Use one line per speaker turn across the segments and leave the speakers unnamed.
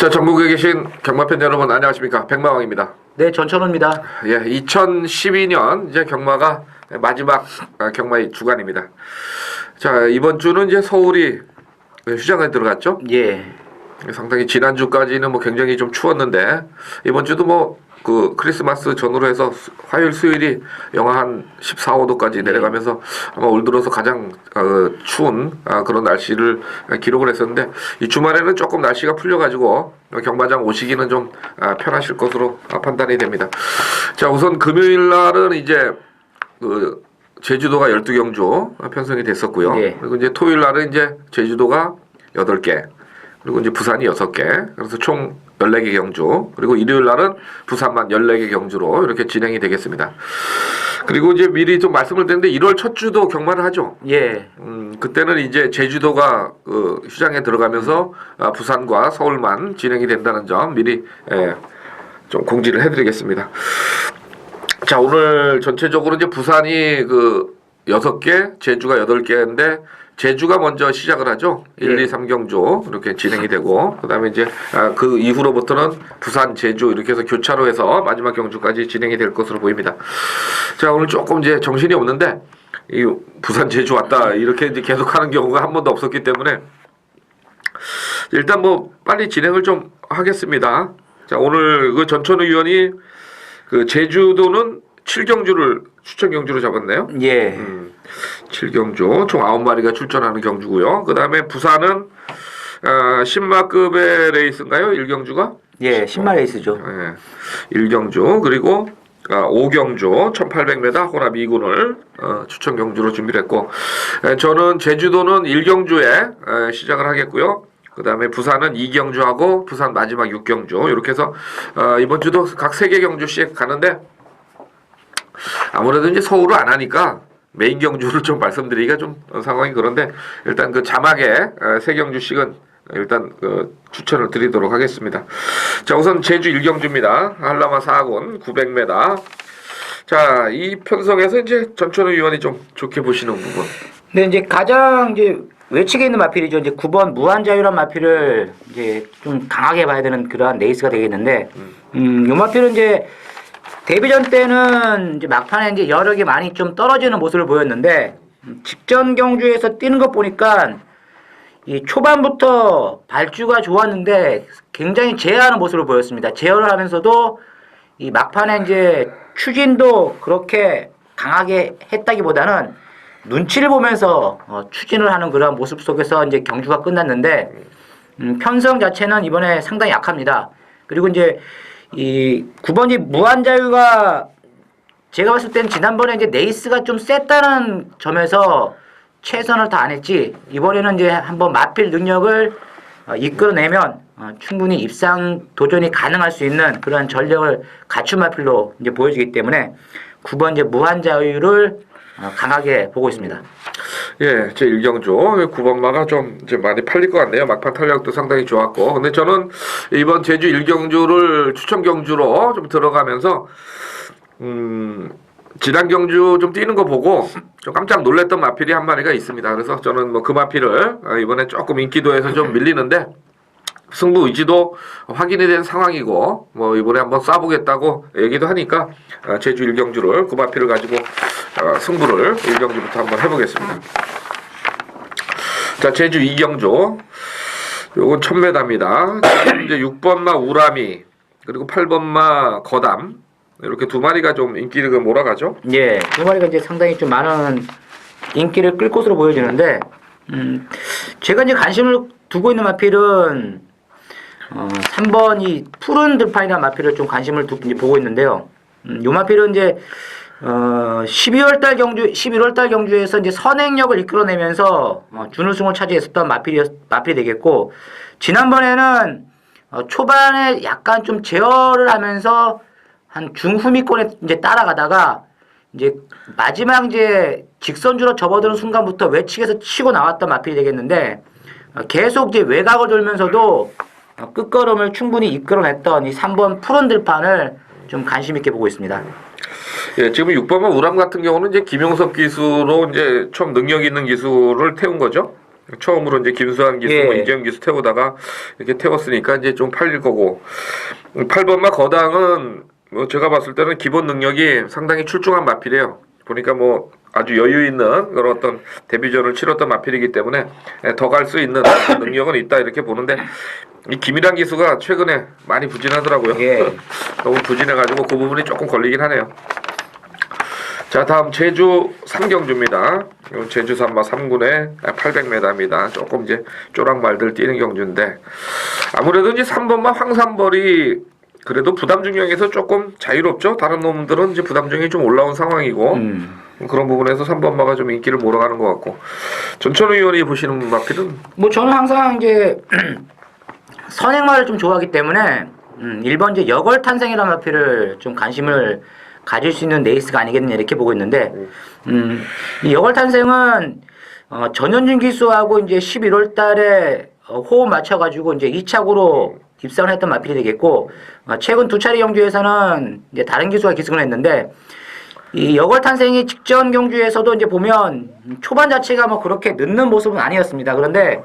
자, 전국에 계신 경마팬 여러분 안녕하십니까? 백마왕입니다.
네, 전천호입니다.
예, 2012년 이제 경마가 마지막 경마의 주간입니다. 자, 이번 주는 이제 서울이 휴장에 들어갔죠?
예.
상당히 지난주까지는 뭐 굉장히 좀 추웠는데 이번 주도 뭐 그 크리스마스 전후로 해서 화요일 수요일이 영하 한 14, 5도까지 내려가면서 아마 올 들어서 가장 추운 그런 날씨를 기록을 했었는데 이 주말에는 조금 날씨가 풀려가지고 경마장 오시기는 좀 편하실 것으로 판단이 됩니다. 자, 우선 금요일 날은 이제 그 제주도가 12경주 편성이 됐었고요.
예.
그리고 이제 토요일 날은 이제 제주도가 8개, 그리고 이제 부산이 6개, 그래서 총 14개 경주, 그리고 일요일 날은 부산만 14개 경주로 이렇게 진행이 되겠습니다. 그리고 이제 미리 좀 말씀을 드렸는데 1월 첫 주도 경마를 하죠.
예.
그때는 이제 제주도가 휴장에 들어가면서 부산과 서울만 진행이 된다는 점 미리 좀 공지를 해드리겠습니다. 자, 오늘 전체적으로 이제 부산이 6개, 제주가 8개인데 제주가 먼저 시작을 하죠. 1, 2, 3경주 이렇게 진행이 되고 그다음에 이제 그 이후로부터는 부산, 제주 이렇게 해서 교차로 해서 마지막 경주까지 진행이 될 것으로 보입니다. 자, 오늘 조금 이제 정신이 없는데 이 부산, 제주 왔다 이렇게 이제 계속하는 경우가 한 번도 없었기 때문에 일단 뭐 빨리 진행을 좀 하겠습니다. 자, 오늘 그 전천후 위원이 그 제주도는 7경주를 추천 경주로 잡았네요.
예.
7경주 총 9마리가 출전하는 경주고요. 그 다음에 부산은 10마급의 레이스인가요? 1경주가?
예, 10마 레이스죠.
예, 1경주 그리고 5경주 1800m 혼합 2군을 추천 경주로 준비를 했고 저는 제주도는 1경주에 시작을 하겠고요. 그 다음에 부산은 2경주하고 부산 마지막 6경주 이렇게 해서 이번 주도 각 3개 경주씩 가는데 아무래도 이제 서울을 안 하니까 메인 경주를 좀 말씀드리기가 좀 상황이 그런데 일단 그 자막에 3경주씩은 일단 추천을 드리도록 하겠습니다. 자, 우선 제주 1경주입니다. 한라마 4군 900m. 자, 이 편성에서 이제 전천후 위원이 좀 좋게 보시는 부분.
근데 이제 가장 이제 외측에 있는 마필이죠. 이제 9번 무한자유란 마필을 이제 좀 강하게 봐야 되는 그러한 레이스가 되겠는데, 요 마필은 이제 데뷔전 때는 이제 막판에 이제 여력이 많이 좀 떨어지는 모습을 보였는데, 직전 경주에서 뛰는 것 보니까 이 초반부터 발주가 좋았는데 굉장히 제어하는 모습을 보였습니다. 제어를 하면서도 이 막판에 이제 추진도 그렇게 강하게 했다기보다는 눈치를 보면서 추진을 하는 그런 모습 속에서 이제 경주가 끝났는데, 편성 자체는 이번에 상당히 약합니다. 그리고 이제 이 9번이 무한자유가 제가 봤을 땐 지난번에 이제 레이스가 좀 셌다는 점에서 최선을 다 안 했지, 이번에는 이제 한번 마필 능력을 이끌어내면 충분히 입상 도전이 가능할 수 있는 그런 전력을 갖춘 마필로 이제 보여지기 때문에 9번 이제 무한자유를 강하게 보고 있습니다.
예, 제 1경주 9번마가 좀 이제 많이 팔릴 것 같네요. 막판 탄력도 상당히 좋았고. 근데 저는 이번 제주 1경주를 추천 경주로 좀 들어가면서 지난 경주 좀 뛰는 거 보고 좀 깜짝 놀랐던 마필이 한 마리가 있습니다. 그래서 저는 뭐 그 마필을 이번에 조금 인기도에서 좀 밀리는데 승부 의지도 확인이 된 상황이고 뭐 이번에 한번 쏴보겠다고 얘기도 하니까 제주 1경주를 그 마필을 가지고 승부를 1경주부터 한번 해보겠습니다. 자, 제주 2경주 요건 1000m입니다. 이제 6번마 우라미 그리고 8번마 거담 이렇게 두 마리가 좀 인기를 몰아가죠. 예,
두 마리가 이제 상당히 좀 많은 인기를 끌 것으로 보여지는데, 제가 이제 관심을 두고 있는 마필은 3번이 푸른 들판이라는 마필을 좀 관심을 두고 이제 보고 있는데요. 요 마필은 이제 11월달 경주에서 이제 선행력을 이끌어내면서 준우승을 차지했었던 마필이 되겠고, 지난번에는 초반에 약간 좀 제어를 하면서 한 중후미권에 이제 따라가다가 이제 마지막 이제 직선주로 접어드는 순간부터 외측에서 치고 나왔던 마필이 되겠는데, 계속 이제 외곽을 돌면서도 끝걸음을 충분히 이끌어냈던 이 3번 푸른 들판을 좀 관심 있게 보고 있습니다.
예, 지금 6번마 우람 같은 경우는 이제 김용석 기수로 이제 좀 능력 있는 기수를 태운 거죠. 처음으로 이제 김수환 기수,
예.
뭐 이재용 기수 태우다가 이렇게 태웠으니까 이제 좀 팔릴 거고 8번마 거당은 뭐 제가 봤을 때는 기본 능력이 상당히 출중한 마필이에요. 보니까 뭐 아주 여유 있는 그런 어떤 데뷔전을 치렀던 마필이기 때문에 더 갈 수 있는 능력은 있다 이렇게 보는데 이 김일환 기수가 최근에 많이 부진하더라고요.
예.
너무 부진해가지고 그 부분이 조금 걸리긴 하네요. 자, 다음 제주 삼경주입니다. 이건 제주 산마 3군의 800m입니다. 조금 이제 쪼락말들 뛰는 경주인데 아무래도 이제 3번마 황산벌이 그래도 부담 중량에서 조금 자유롭죠. 다른 놈들은 이제 부담 중량이 좀 올라온 상황이고 그런 부분에서 3번마가 좀 인기를 몰아가는 것 같고 전천후 의원이 보시는 마필은
뭐 저는 항상 이제 선행마를 좀 좋아하기 때문에 1번 이제 여걸 탄생이라는 마필을 좀 관심을 가질 수 있는 레이스가 아니겠느냐 이렇게 보고 있는데 이 여걸 탄생은 전현준 기수하고 이제 11월 달에 호흡 맞춰가지고 이제 2착으로 입상을 했던 마필이 되겠고 최근 두 차례 경주에서는 이제 다른 기수가 기승을 했는데 이 여걸 탄생이 직전 경주에서도 이제 보면 초반 자체가 뭐 그렇게 늦는 모습은 아니었습니다. 그런데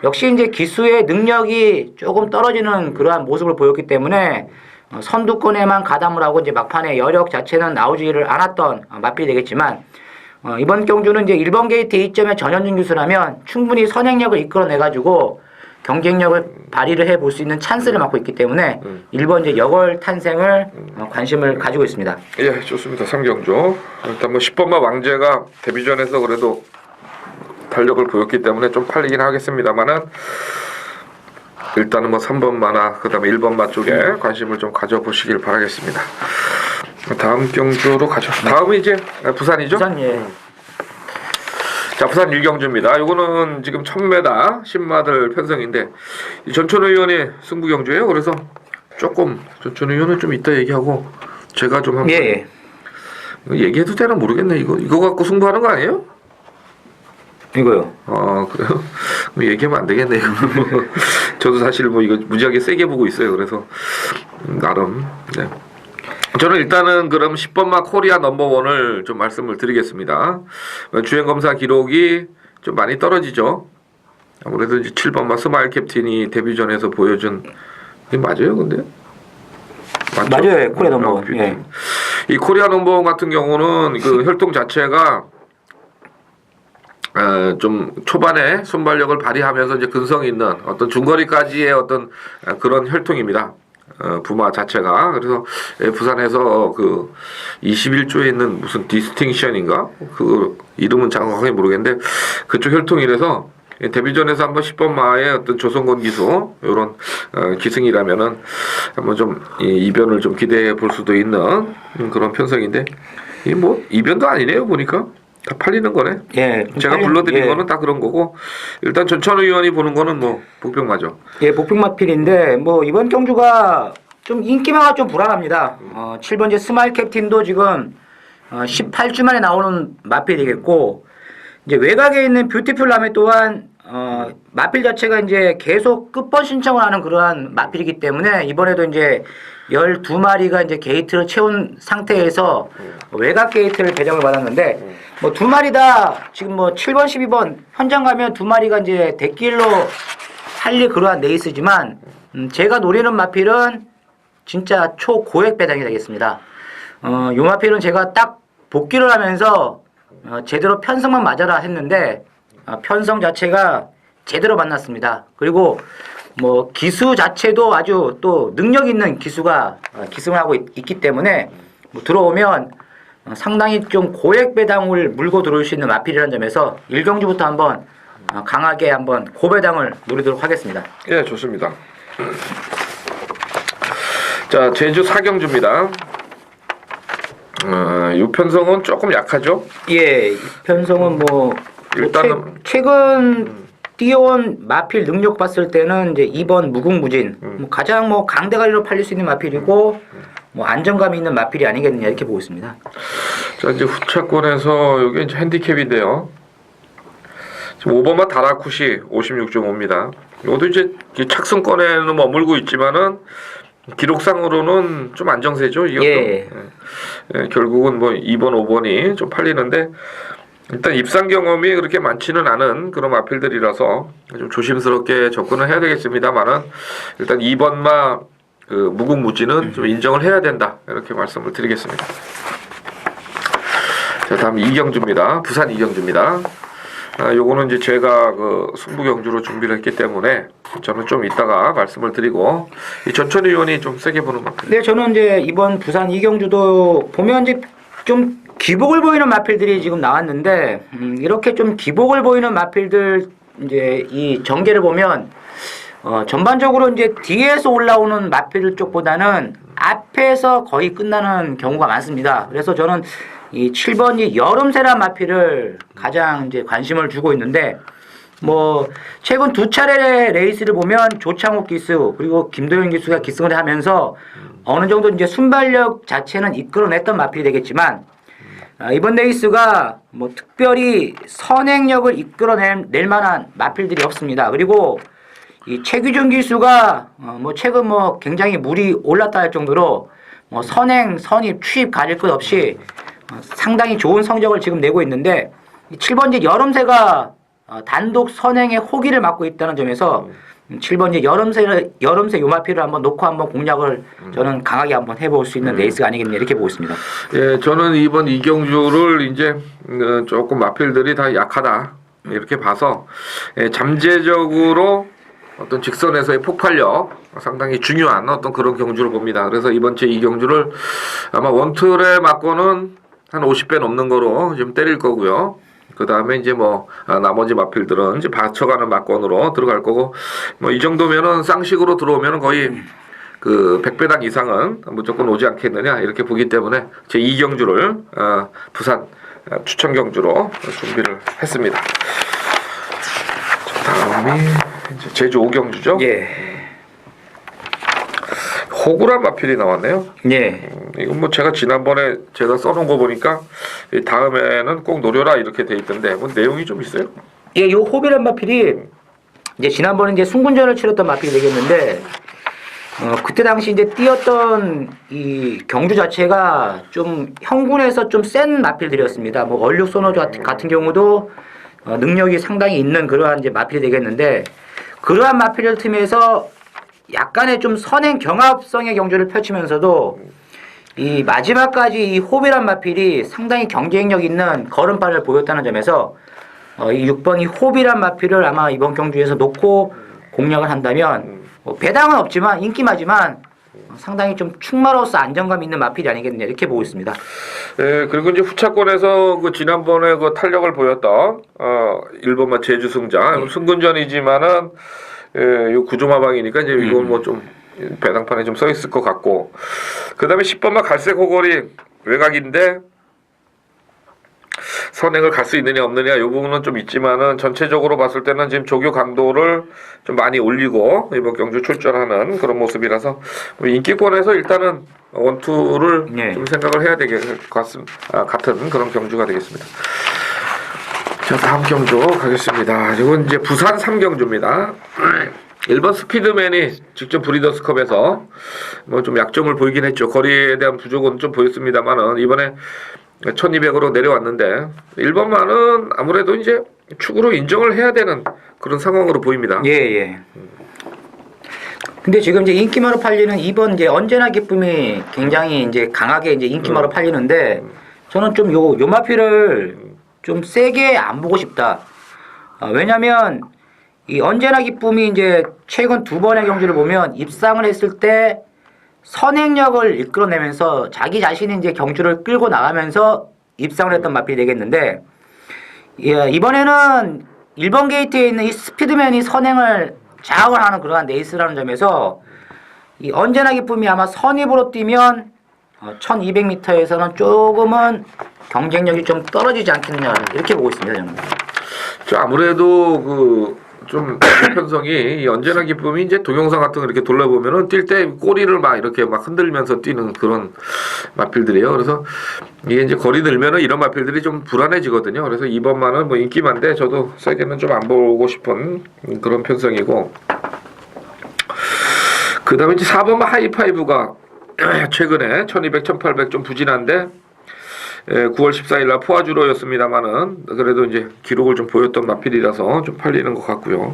역시 이제 기수의 능력이 조금 떨어지는 그러한 모습을 보였기 때문에 선두권에만 가담을 하고 이제 막판에 여력 자체는 나오지를 않았던 마필이 되겠지만 이번 경주는 이제 1번 게이트 2점의 전현준 기수라면 충분히 선행력을 이끌어내가지고 경쟁력을 발휘를 해볼 수 있는 찬스를 맡고 있기 때문에 1번 이제 여걸 탄생을 관심을 가지고 있습니다.
예, 좋습니다. 삼경주 일단 뭐 10번마 왕제가 데뷔전에서 그래도 탄력을 보였기 때문에 좀 팔리긴 하겠습니다만은 일단은 뭐 3번마나 그다음에 1번마 쪽에 관심을 좀 가져보시길 바라겠습니다. 다음 경주로 가죠. 다음은 이제 부산이죠?
부산 예.
자, 부산 1경주입니다. 요거는 지금 1000m 10마들 편성인데 이 전천후 의원이 승부 경주예요. 그래서 조금 전천후 의원은 좀 이따 얘기하고 제가 좀 한번
예.
얘기해도 되나 모르겠네. 이거 갖고 승부하는 거 아니에요?
이거요.
그래요? 그럼 얘기하면 안 되겠네. 이거. 저도 사실 뭐 이거 무지하게 세게 보고 있어요. 그래서 나름. 네. 저는 일단은 그럼 10번마 코리아 넘버원을 좀 말씀을 드리겠습니다. 주행 검사 기록이 좀 많이 떨어지죠. 아무래도 이제 7번마 스마일 캡틴이 데뷔전에서 보여준 이게 맞아요, 근데? 맞죠?
맞아요, 코리아 넘버원. 예.
이 코리아 넘버원 같은 경우는 그 혈통 자체가 좀 초반에 순발력을 발휘하면서 이제 근성 있는 어떤 중거리까지의 어떤 그런 혈통입니다. 부마 자체가. 그래서 부산에서 그 21조에 있는 무슨 디스팅션인가? 그 이름은 정확하게 모르겠는데 그쪽 혈통이라서 데뷔전에서 한번 10번마의 어떤 조성건 기수 요런 기승이라면은 한번 좀 이변을 좀 기대해 볼 수도 있는 그런 편성인데 이 뭐 이변도 아니네요 보니까. 다 팔리는 거네.
예.
제가 불러드린 거는 다 그런 거고 일단 전천후 의원이 보는 거는 뭐 복병마죠.
예, 복병마필인데 뭐 이번 경주가 좀 인기마가 좀 불안합니다. 7번째 스마일 캡틴도 지금 18주 만에 나오는 마필이겠고 이제 외곽에 있는 뷰티풀 라메 또한 마필 자체가 이제 계속 끝번 신청을 하는 그러한 마필이기 때문에 이번에도 이제 12마리가 이제 게이트를 채운 상태에서 외곽 게이트를 배정을 받았는데 뭐 두 마리 다 지금 뭐 7번, 12번 현장 가면 두 마리가 이제 대길로 살릴 그러한 레이스지만 제가 노리는 마필은 진짜 초고액 배당이 되겠습니다. 요 마필은 제가 딱 복귀를 하면서 제대로 편성만 맞아라 했는데 편성 자체가 제대로 만났습니다. 그리고 뭐 기수 자체도 아주 또 능력 있는 기수가 기승을 하고 있기 때문에 뭐 들어오면 상당히 좀 고액 배당을 물고 들어올 수 있는 마필이라는 점에서 1경주부터 한번 강하게 한번 고배당을 노리도록 하겠습니다.
예, 좋습니다. 자, 제주 4경주입니다. 이 편성은 조금 약하죠?
예, 이 편성은 뭐
일단은
최근 뛰어온 마필 능력 봤을 때는 이제 2번 무궁무진 뭐 가장 뭐 강대가리로 팔릴 수 있는 마필이고 뭐 안정감이 있는 마필이 아니겠느냐 이렇게 보고 있습니다.
자, 이제 후차권에서 여기 이제 핸디캡인데요. 지금 5번마 다라쿠시 56.5입니다. 이것도 이제 착승권에는 머물고 있지만은 기록상으로는 좀 안정세죠, 이것도.
예.
예, 결국은 뭐 2번, 5번이 좀 팔리는데 일단 입상 경험이 그렇게 많지는 않은 그런 마필들이라서 좀 조심스럽게 접근을 해야 되겠습니다만은 일단 2번마 그 무궁무진은 좀 인정을 해야 된다 이렇게 말씀을 드리겠습니다. 자, 다음 이경주입니다. 부산 이경주입니다. 요거는 이제 제가 그 승부 경주로 준비를 했기 때문에 저는 좀 이따가 말씀을 드리고 이 전천 의원이 좀 세게 보는 마필.
네, 저는 이제 이번 부산 이경주도 보면 이제 좀 기복을 보이는 마필들이 지금 나왔는데 이렇게 좀 기복을 보이는 마필들 이제 이 전개를 보면 전반적으로 이제 뒤에서 올라오는 마필들 쪽보다는 앞에서 거의 끝나는 경우가 많습니다. 그래서 저는 이 7번 이 여름새라 마필을 가장 이제 관심을 주고 있는데 뭐 최근 두 차례 레이스를 보면 조창욱 기수 그리고 김도현 기수가 기승을 하면서 어느 정도 이제 순발력 자체는 이끌어냈던 마필이 되겠지만 이번 레이스가 뭐 특별히 선행력을 이끌어낼 만한 마필들이 없습니다. 그리고 이 최규준 기수가 뭐 최근 뭐 굉장히 물이 올랐다 할 정도로 뭐 선행, 선입, 취입 가릴 것 없이 상당히 좋은 성적을 지금 내고 있는데 7번지 여름새가 단독 선행의 호기를 맡고 있다는 점에서 7번지 여름새 요마피를 한번 놓고 한번 공략을 저는 강하게 한번 해볼 수 있는 레이스가 아니겠냐 이렇게 보고 있습니다.
예, 저는 이번 이경주를 이제 조금 마필들이 다 약하다 이렇게 봐서 잠재적으로 어떤 직선에서의 폭발력 상당히 중요한 어떤 그런 경주를 봅니다. 그래서 이번 제 이경주를 아마 원툴에 맞고는 한 50배 넘는 거로 좀 때릴 거고요. 그 다음에 이제 뭐 나머지 마필들은 이제 받쳐가는 막권으로 들어갈 거고 뭐 이 정도면은 쌍식으로 들어오면은 거의 그 100배당 이상은 무조건 오지 않겠느냐 이렇게 보기 때문에 제 2경주를 부산 추천 경주로 준비를 했습니다. 자, 다음이 이제 제주 5경주죠.
예.
호구란 마필이 나왔네요.
예.
이건 뭐 제가 지난번에 제가 써놓은 거 보니까 다음에는 꼭 노려라 이렇게 돼 있던데 뭐 내용이 좀 있어요?
예, 요 호비란 마필이 이제 지난번에 이제 순군전을 치렀던 마필이 되겠는데 그때 당시 이제 뛰었던 이 경주 자체가 좀 형군에서 좀 센 마필들이었습니다. 뭐 얼룩 소노 같은 경우도 능력이 상당히 있는 그러한 이제 마필이 되겠는데 그러한 마필을 틈에서 약간의 좀 선행 경합성의 경주를 펼치면서도 이 마지막까지 이 호비란 마필이 상당히 경쟁력 있는 걸음발을 보였다는 점에서 이 6번 이 호비란 마필을 아마 이번 경주에서 놓고 공략을 한다면 뭐 배당은 없지만 인기마지만 상당히 좀 충마로서 안정감 있는 마필이 아니겠냐 이렇게 보고 있습니다.
예, 그리고 이제 후차권에서 그 지난번에 그 탄력을 보였던 1번마 제주 승자 승군전이지만은 예, 요 구조마방이니까 이제 이건 뭐 좀 배당판에 좀 써 있을 것 같고 그 다음에 10번마 갈색 호걸이 외곽인데 선행을 갈 수 있느냐 없느냐 이 부분은 좀 있지만은 전체적으로 봤을 때는 지금 조교 강도를 좀 많이 올리고 이번 경주 출전하는 그런 모습이라서 인기권에서 일단은 원투를
네.
좀 생각을 해야 되겠 같은 그런 경주가 되겠습니다. 자, 다음 경주 가겠습니다. 이건 이제 부산 3경주입니다. 1번 스피드맨이 직접 브리더스컵에서 뭐 좀 약점을 보이긴 했죠. 거리에 대한 부족은 좀 보였습니다만은 이번에 1200으로 내려왔는데 1번만은 아무래도 이제 축으로 인정을 해야 되는 그런 상황으로 보입니다.
예, 예. 근데 지금 이제 인기마로 팔리는 2번 이제 언제나 기쁨이 굉장히 이제 강하게 이제 인기마로 팔리는데 저는 좀 요 마필을 좀 세게 안 보고 싶다. 왜냐면 이 언제나 기쁨이 이제 최근 두 번의 경주를 보면 입상을 했을 때 선행력을 이끌어내면서 자기 자신이 이제 경주를 끌고 나가면서 입상을 했던 마필이 되겠는데 예, 이번에는 1번 게이트에 있는 이 스피드맨이 선행을 장악을 하는 그러한 레이스라는 점에서 이 언제나 기쁨이 아마 선입으로 뛰면 1200m에서는 조금은 경쟁력이 좀 떨어지지 않겠느냐 이렇게 보고 있습니다 저는.
아무래도 그 좀 편성이 언제나 기쁨이 이제 동영상 같은 거 이렇게 돌려보면은 뛸 때 꼬리를 막 이렇게 막 흔들면서 뛰는 그런 마필들이에요. 그래서 이게 이제 거리 늘면은 이런 마필들이 좀 불안해지거든요. 그래서 이번만은 뭐 인기만데 저도 세게는 좀 안 보고 싶은 그런 편성이고 그 다음에 이제 4번 하이파이브가 최근에 1200, 1800 좀 부진한데 9월 14일 날 포화주로였습니다만은 그래도 이제 기록을 좀 보였던 마필이라서 좀 팔리는 것 같고요.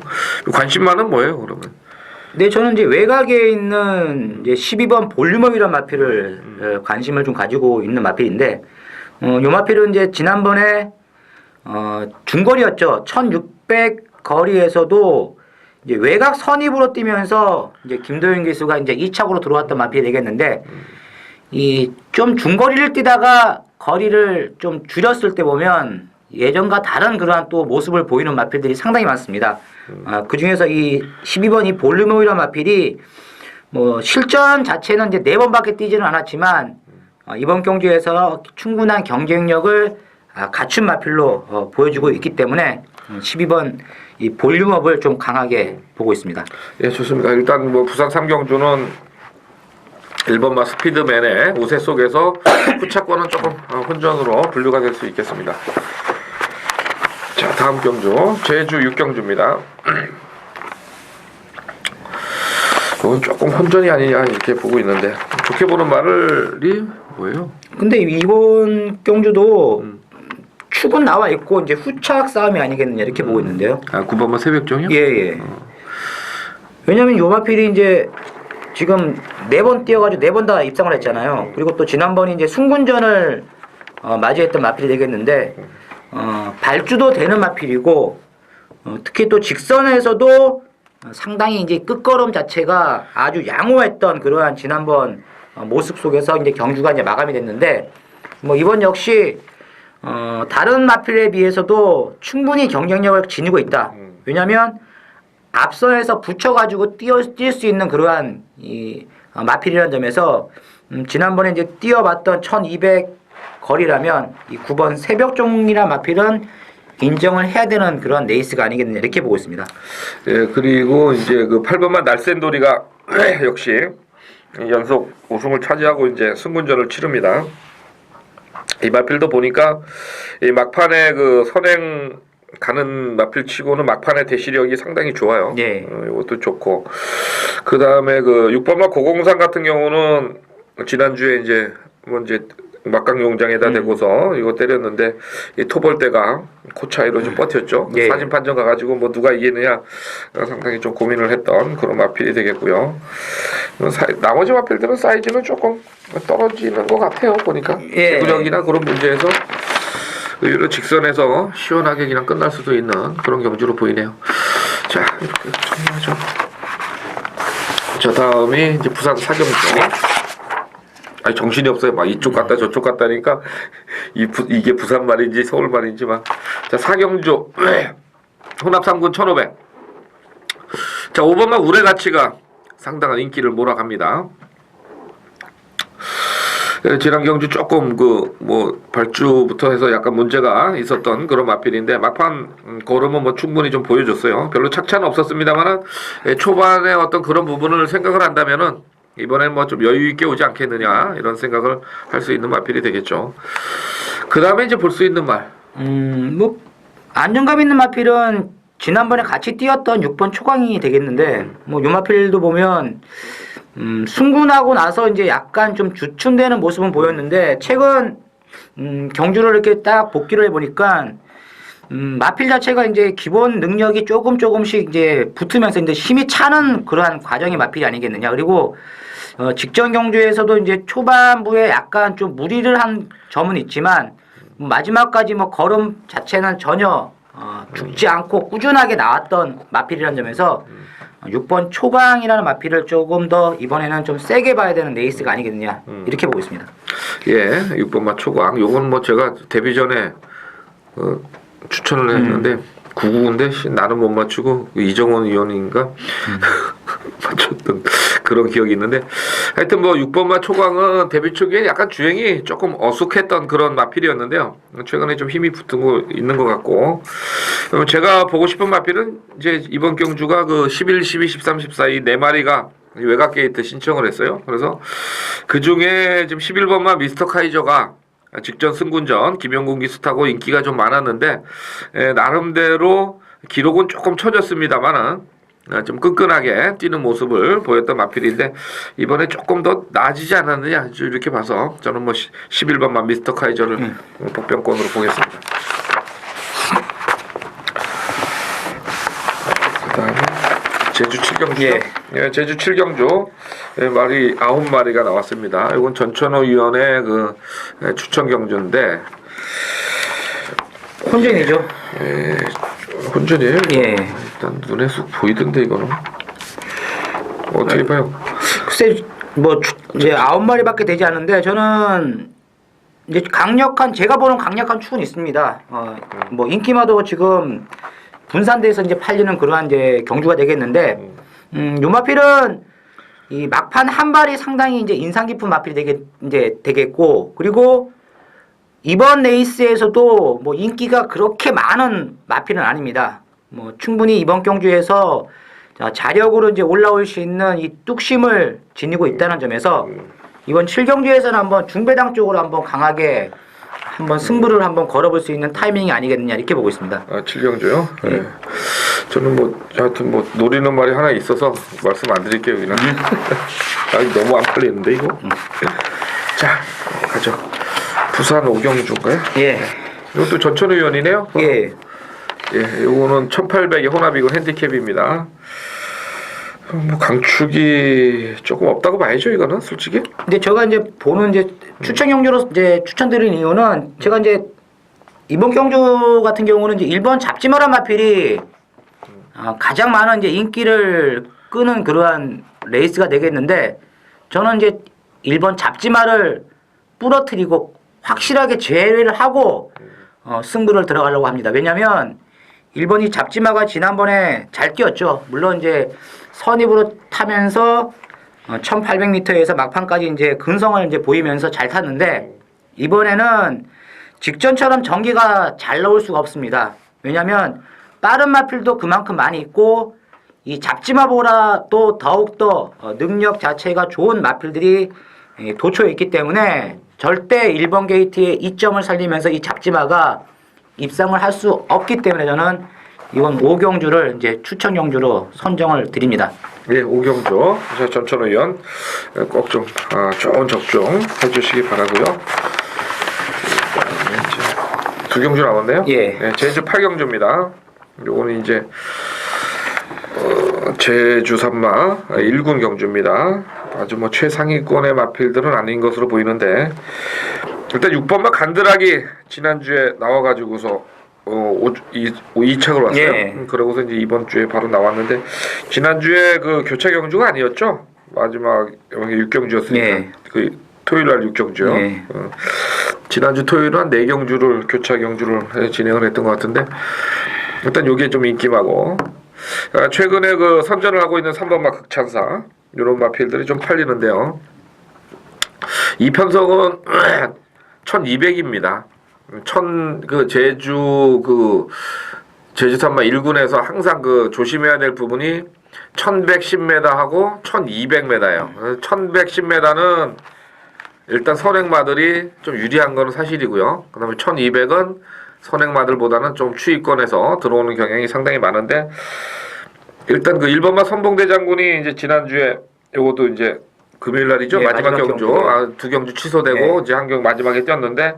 관심만은 뭐예요, 그러면?
네, 저는 이제 외곽에 있는 이제 12번 볼륨업이라는 마필을 관심을 좀 가지고 있는 마필인데, 요 마필은 이제 지난번에 중거리였죠. 1600 거리에서도 이제 외곽 선입으로 뛰면서 이제 김도영 기수가 이제 2착으로 들어왔던 마필이 되겠는데, 이 좀 중거리를 뛰다가 거리를 좀 줄였을 때 보면 예전과 다른 그러한 또 모습을 보이는 마필들이 상당히 많습니다. 그 중에서 이 12번 이 볼륨업이라는 마필이 뭐 실전 자체는 이제 4번밖에 뛰지는 않았지만 이번 경주에서 충분한 경쟁력을 갖춘 마필로 보여주고 있기 때문에 12번 이 볼륨업을 좀 강하게 보고 있습니다.
예, 좋습니다. 일단 뭐 부산 3경주는 1번마 스피드맨의 우세 속에서 후차권은 조금 혼전으로 분류가 될 수 있겠습니다. 자, 다음 경주 제주 6경주입니다. 이건 조금 혼전이 아니냐 이렇게 보고 있는데 좋게 보는 말이 뭐예요?
근데 이번 경주도 축은 나와 있고 이제 후착 싸움이 아니겠느냐 이렇게 보고 있는데요.
9번마 새벽종이요?
예. 왜냐면 요 마필이 이제 지금 4번 뛰어가지고 4번 다 입상을 했잖아요. 그리고 또 지난번에 이제 순군전을 맞이했던 마필이 되겠는데 발주도 되는 마필이고 특히 또 직선에서도 상당히 이제 끝걸음 자체가 아주 양호했던 그러한 지난번 모습 속에서 이제 경주가 이제 마감이 됐는데 뭐 이번 역시 다른 마필에 비해서도 충분히 경쟁력을 지니고 있다. 왜냐면 앞선에서 붙여가지고 뛸 수 있는 그러한 이 마필이라는 점에서 지난번에 이제 뛰어봤던 1200 거리라면 이 9번 새벽종이라는 마필은 인정을 해야 되는 그런 레이스가 아니겠느냐 이렇게 보고 있습니다.
예, 그리고 이제 그 8번마 날쌘돌이가 역시 연속 우승을 차지하고 이제 승군전을 치릅니다. 이 마필도 보니까 이 막판에 그 선행 가는 마필치고는 막판의 대시력이 상당히 좋아요.
예.
이것도 좋고 그 다음에 그 6번마 고공산 같은 경우는 지난주에 이제 막강용장에다 대고서 이거 때렸는데 이 토벌대가 그 차이로 좀 버텼죠.
예.
사진 판정 가가지고 뭐 누가 이기느냐 상당히 좀 고민을 했던 그런 마필이 되겠고요. 나머지 마필들은 사이즈는 조금 떨어지는 것 같아요. 보니까
예.
기구력이나 그런 문제에서 의외로 직선에서 시원하게 그냥 끝날 수도 있는 그런 경주로 보이네요. 자, 이렇게 정리하죠. 자, 다음이 이제 부산 사경주. 아니 정신이 없어요. 막 이쪽 갔다 저쪽 갔다니까 이게 부산 말인지 서울 말인지 막. 자, 사경주 혼합 3군 1500. 자, 5번마 우레 가치가 상당한 인기를 몰아갑니다. 지난 경주 조금 그 뭐 발주부터 해서 약간 문제가 있었던 그런 마필인데 막판 걸음은 뭐 충분히 좀 보여줬어요. 별로 착차는 없었습니다만은 초반에 어떤 그런 부분을 생각을 한다면은 이번엔 뭐 좀 여유 있게 오지 않겠느냐 이런 생각을 할 수 있는 마필이 되겠죠. 그 다음에 이제 볼 수 있는 말.
뭐 안정감 있는 마필은 지난번에 같이 뛰었던 6번 초강이 되겠는데 뭐 요 마필도 보면 승군하고 나서 이제 약간 좀 주춤되는 모습은 보였는데 최근 경주를 이렇게 딱 복귀를 해보니까 마필 자체가 이제 기본 능력이 조금씩 이제 붙으면서 이제 힘이 차는 그러한 과정이 마필이 아니겠느냐. 그리고 직전 경주에서도 이제 초반부에 약간 좀 무리를 한 점은 있지만 마지막까지 뭐 걸음 자체는 전혀 죽지 않고 꾸준하게 나왔던 마필이라는 점에서 6번 초강이라는 마필을 조금 더 이번에는 좀 세게 봐야 되는 레이스가 아니겠느냐 이렇게 보고 있습니다.
예, 6번마 초강. 요건 뭐 제가 데뷔 전에 추천을 했는데 99인데 나는 못 맞추고 이정원 위원인가 맞췄던 그런 기억이 있는데 하여튼 뭐 6번마 초강은 데뷔 초기에 약간 주행이 조금 어숙했던 그런 마필이었는데요. 최근에 좀 힘이 붙은 거 있는 것 같고 제가 보고 싶은 마필은 이제 이번 경주가 그 11, 12, 13, 14 이 4마리가 외곽 게이트 신청을 했어요. 그래서 그 중에 지금 11번마 미스터 카이저가 직전 승군전 김영gun 기수 타고 인기가 좀 많았는데 나름대로 기록은 조금 처졌습니다만은 좀 끈끈하게 뛰는 모습을 보였던 마필인데 이번에 조금 더 나아지지 않았느냐 이렇게 봐서 저는 뭐 11번만 미스터 카이저를 복병권으로 보겠습니다. 그다음에 제주 7경주. 예, 제주 7경주 말이 9마리가 나왔습니다. 이건 전천호 위원의 그 추천 경주인데
혼전이죠.
예, 혼전이에요.
예.
일단 눈에 쑥 보이던데 이거는 어떻게 봐요?
글쎄 뭐 이제 9마리밖에 되지 않는데 저는 이제 제가 보는 강력한 축은 있습니다. 뭐 인기마도 지금 분산돼서 이제 팔리는 그러한 이제 경주가 되겠는데 요 마필은 이 막판 한 발이 상당히 이제 인상 깊은 마필이 되겠고 그리고 이번 레이스에서도 뭐 인기가 그렇게 많은 마필은 아닙니다. 뭐 충분히 이번 경주에서 자력으로 이제 올라올 수 있는 이 뚝심을 지니고 있다는 점에서 이번 7경주에서는 한번 중배당 쪽으로 한번 강하게 한번 승부를 한번 걸어볼 수 있는 타이밍이 아니겠느냐 이렇게 보고 있습니다.
7경주요? 네. 저는 뭐 하여튼 뭐 노리는 말이 하나 있어서 말씀 안 드릴게요 여기는. 너무 안 팔리는데 이거. 자 가죠. 부산 5경주인가요?
예.
이것도 전천후 위원이네요.
예.
예, 요거는 1800의 혼합이고 핸디캡입니다. 뭐 강축이 조금 없다고 봐야죠 이거는 솔직히.
근데 제가 이제 보는 이제 추천 경주로 이제 추천드린 이유는 제가 이제 이번 경주 같은 경우는 이제 1번 잡지마라 마필이 가장 많은 이제 인기를 끄는 그러한 레이스가 되겠는데 저는 이제 1번 잡지마를 부러뜨리고 확실하게 제외를 하고 승부를 들어가려고 합니다. 왜냐면 1번이 잡지마가 지난번에 잘 뛰었죠. 물론 이제 선입으로 타면서 1800m에서 막판까지 이제 근성을 이제 보이면서 잘 탔는데 이번에는 직전처럼 전기가 잘 나올 수가 없습니다. 왜냐면 빠른 마필도 그만큼 많이 있고 이 잡지마보다 또 더욱더 능력 자체가 좋은 마필들이 도초에 있기 때문에 절대 1번 게이트의 이점을 살리면서 이 잡지마가 입상을 할 수 없기 때문에 저는 이번 5경주를 이제 추천 경주로 선정을 드립니다.
예, 5경주. 전천후 위원 꼭 좀 좋은 적중 해주시기 바라고요. 이제 2경주 남았네요.
예.
네, 제주 8경주입니다. 요거는 이제 제주 산마 1군 경주입니다. 아주 뭐 최상위권의 마필들은 아닌 것으로 보이는데 일단 6번마 간드락이 지난주에 나와가지고서 2착을 왔어요.
예.
그러고서 이제 이번 주에 바로 나왔는데 지난주에 그 교차 경주가 아니었죠. 마지막 6경주였으니까
예.
그 토요일날 6경주요.
예.
지난주 토요일은 한 4경주를 교차 경주를 진행을 했던 것 같은데 일단 요게 좀 인기마고 최근에 그 선전을 하고 있는 3번마 극찬사 이런 마필들이 좀 팔리는데요. 이 편성은 1200입니다. 제주 산마 1군에서 항상 그 조심해야 될 부분이 1110m하고 1200m예요. 1110m는 일단 선행마들이 좀 유리한 거는 사실이고요. 그다음에 1200은 선행마들보다는 좀 추위권에서 들어오는 경향이 상당히 많은데 일단 그 1번마 선봉대 장군이 이제 지난주에 요것도 이제 금요일 날이죠.
예,
마지막
마지막
경주.
경주.
2경주 취소되고 이제 한 경 마지막에 뛰었는데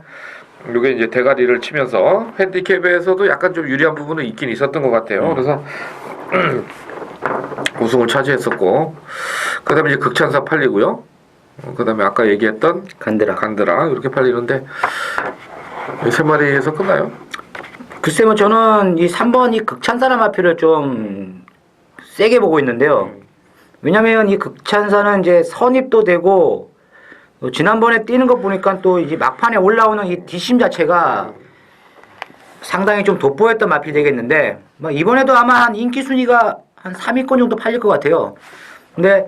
요게 이제 대가리를 치면서 핸디캡에서도 약간 좀 유리한 부분은 있긴 있었던 것 같아요. 그래서 우승을 차지했었고 그다음에 이제 극찬사 팔리고요. 그다음에 아까 얘기했던 간드라 이렇게 팔리는데 세 마리에서 끝나요?
글쎄 뭐 저는 이 3번 이 극찬사라 마필을 좀 세게 보고 있는데요. 왜냐면 이 극찬사는 이제 선입도 되고 지난번에 뛰는 거 보니까 또 이제 막판에 올라오는 이 뒷심 자체가 상당히 좀 돋보였던 마필이 되겠는데 뭐 이번에도 아마 한 인기 순위가 한 3위권 정도 팔릴 것 같아요. 근데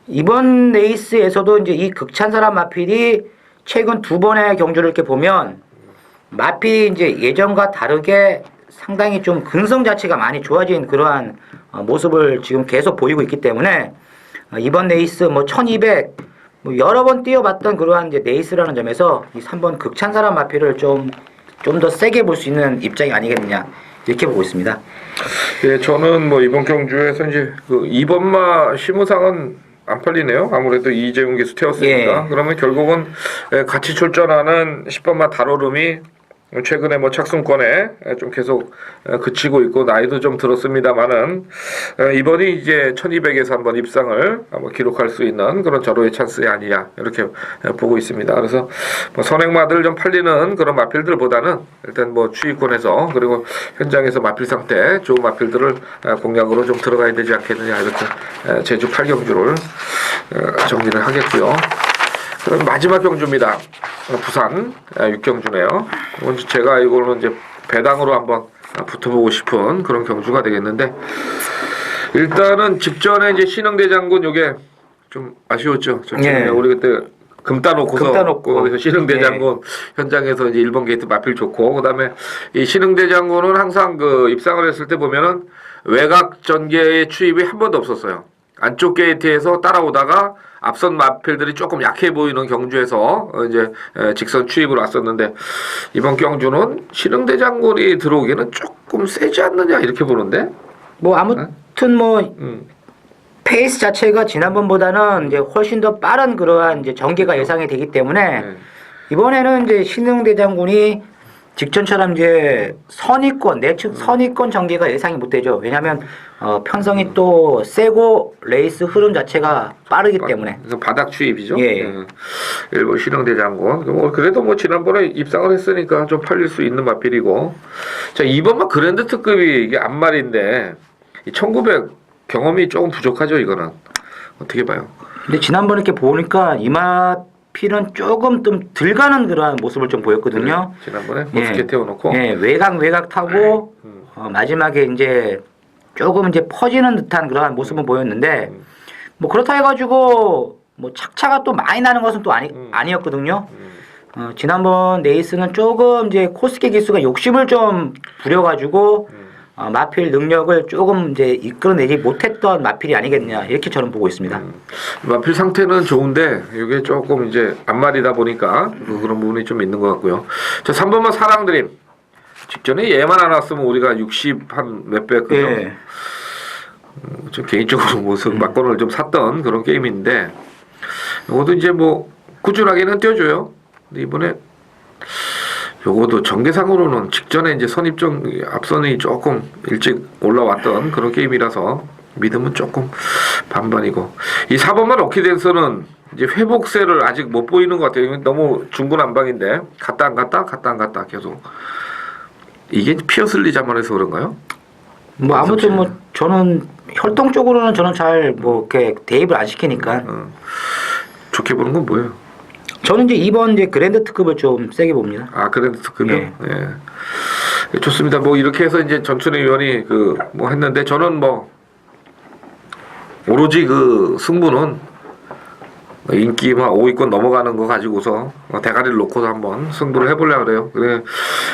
이번 레이스에서도 이제 이 극찬사라 마필이 최근 2번의 경주를 이렇게 보면 마필이 이제 예전과 다르게 상당히 좀 근성 자체가 많이 좋아진 그러한 모습을 지금 계속 보이고 있기 때문에 이번 레이스 뭐 1200 뭐 여러 번 뛰어봤던 그러한 이제 레이스라는 점에서 이 3번 극찬사람 마필을 좀 더 세게 볼 수 있는 입장이 아니겠느냐 이렇게 보고 있습니다.
예, 저는 뭐 이번 경주에서 이제 그 이번마 심우상은 안 팔리네요. 아무래도 이재용 기수 태웠으니까.
예.
그러면 결국은 같이 출전하는 10번마 달오름이 최근에 뭐 착순권에 좀 계속 그치고 있고 나이도 좀 들었습니다만은 이번이 이제 1200에서 한번 입상을 한번 기록할 수 있는 그런 절호의 찬스이 아니냐 이렇게 보고 있습니다. 그래서 뭐 선행마들 좀 팔리는 그런 마필들보다는 일단 뭐 추위권에서 그리고 현장에서 마필 상태 좋은 마필들을 공략으로 좀 들어가야 되지 않겠느냐 이렇게 제주 8경주를 정리를 하겠고요. 그럼 마지막 경주입니다. 부산 6경주네요. 제가 이거는 이제 배당으로 한번 붙어보고 싶은 그런 경주가 되겠는데 일단은 직전에 이제 신흥대장군 요게 좀 아쉬웠죠.
예.
우리 그때 금 따놓고 거기서 신흥대장군 현장에서 이제 1번 게이트 마필 좋고 그다음에 이 신흥대장군은 항상 그 입상을 했을 때 보면은 외곽 전개의 추입이 한 번도 없었어요. 안쪽 게이트에서 따라오다가 앞선 마필들이 조금 약해 보이는 경주에서 이제 직선 추입으로 왔었는데 이번 경주는 신흥대장군이 들어오기는 조금 세지 않느냐 이렇게 보는데
뭐 아무튼 뭐 페이스 자체가 지난번보다는 이제 훨씬 더 빠른 그러한 이제 전개가 예상이 되기 때문에 이번에는 이제 신흥대장군이 직전처럼 이제 선입권 내측 선입권 전개가 예상이 못 되죠. 왜냐하면 편성이 또 세고 레이스 흐름 자체가 빠르기 때문에.
그래서 바닥 추입이죠.
예.
일본 신흥대장군. 뭐 그래도 뭐 지난번에 입상을 했으니까 좀 팔릴 수 있는 마필이고. 자 이번만 그랜드 특급이 이게 앞말인데 1900 경험이 조금 부족하죠 이거는. 어떻게 봐요?
근데 지난번에 이렇게 보니까 이마필은 조금 좀 덜 가는 그러한 모습을 좀 보였거든요.
지난번에 머스켓 태워놓고.
예, 외곽 타고 마지막에 이제 조금 이제 퍼지는 듯한 그러한 모습은 보였는데 뭐 그렇다 해가지고 뭐 착차가 또 많이 나는 것은 또 아니었거든요. 지난번 레이스는 조금 이제 코스케 기수가 욕심을 좀 부려가지고 마필 능력을 조금 이제 이끌어내지 못했던 마필이 아니겠냐 이렇게 저는 보고 있습니다.
마필 상태는 좋은데 이게 조금 이제 앞말이다 보니까 그런 부분이 좀 있는 것 같고요. 자 3번만 사랑드림 직전에 얘만 안 왔으면 우리가 60 한 몇 배 그죠?
예.
좀 개인적으로 무슨 막건을 좀 샀던 그런 게임인데 이것도 이제 뭐 꾸준하게는 뛰어줘요. 근데 이번에 요것도 전개상으로는 직전에 이제 선입점 앞선이 조금 일찍 올라왔던 그런 게임이라서 믿음은 조금 반반이고 이 4번만 오키덴서는 이제 회복세를 아직 못 보이는 것 같아요. 너무 중구난방인데 갔다 안 갔다 계속 이게 피어슬리 자만해서 그런가요?
뭐 아무튼 뭐 저는 혈통적으로는 저는 잘 뭐 이렇게 대입을 안 시키니까
좋게 보는 건 뭐예요?
저는 이제 이번 이제 그랜드 특급을 좀 세게 봅니다.
아 그랜드 특급이요?
예.
예. 좋습니다. 뭐 이렇게 해서 이제 전춘의 위원이 그 뭐 했는데 저는 뭐 오로지 그 승부는 인기만 5위권 넘어가는 거 가지고서 대가리를 놓고서 한번 승부를 해보려고 그래요. 그래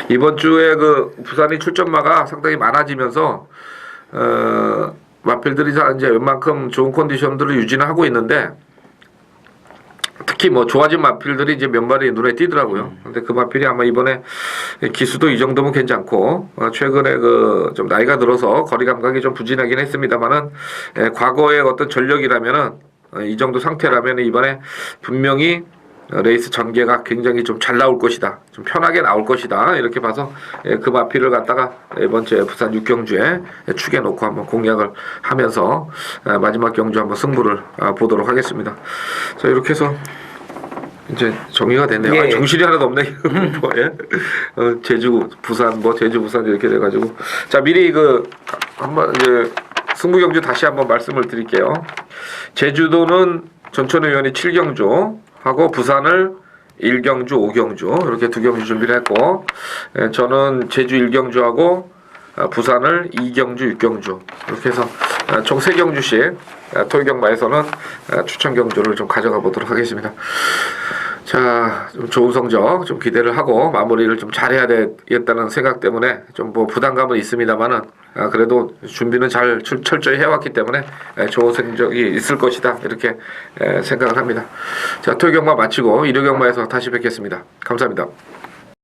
이번 주에 그 부산이 출전마가 상당히 많아지면서 마필들이 이제 웬만큼 좋은 컨디션들을 유지는 하고 있는데 특히 뭐 좋아진 마필들이 이제 몇 마리 눈에 띄더라고요. 근데 그 마필이 아마 이번에 기수도 이 정도면 괜찮고 최근에 그 좀 나이가 들어서 거리 감각이 좀 부진하긴 했습니다만은 과거의 어떤 전력이라면은 이 정도 상태라면 이번에 분명히 레이스 전개가 굉장히 좀 잘 나올 것이다. 좀 편하게 나올 것이다. 이렇게 봐서 그 마필을 갖다가 이번 주에 부산 6경주에 축에 놓고 한번 공략을 하면서 마지막 경주 한번 승부를 보도록 하겠습니다. 자, 이렇게 해서 이제 정리가 됐네요.
예.
아, 정신이 하나도 없네. 뭐, 예? 제주, 부산, 뭐 제주, 부산 이렇게 돼가지고 자 미리 그 한번 이제 승부 경주 다시 한번 말씀을 드릴게요. 제주도는 전천의 위원이 7경주 하고 부산을 1경주, 5경주 이렇게 두 경주 준비를 했고 저는 제주 1경주하고 부산을 2경주, 6경주 이렇게 해서 총 3경주씩 토요경마에서는 추천 경주를 좀 가져가 보도록 하겠습니다. 자, 좀 좋은 성적 좀 기대를 하고 마무리를 좀 잘해야 되겠다는 생각 때문에 좀 뭐 부담감은 있습니다만은 그래도 준비는 잘 철저히 해왔기 때문에 좋은 성적이 있을 것이다 이렇게 생각을 합니다. 자, 토요경마 마치고 일요경마에서 다시 뵙겠습니다. 감사합니다.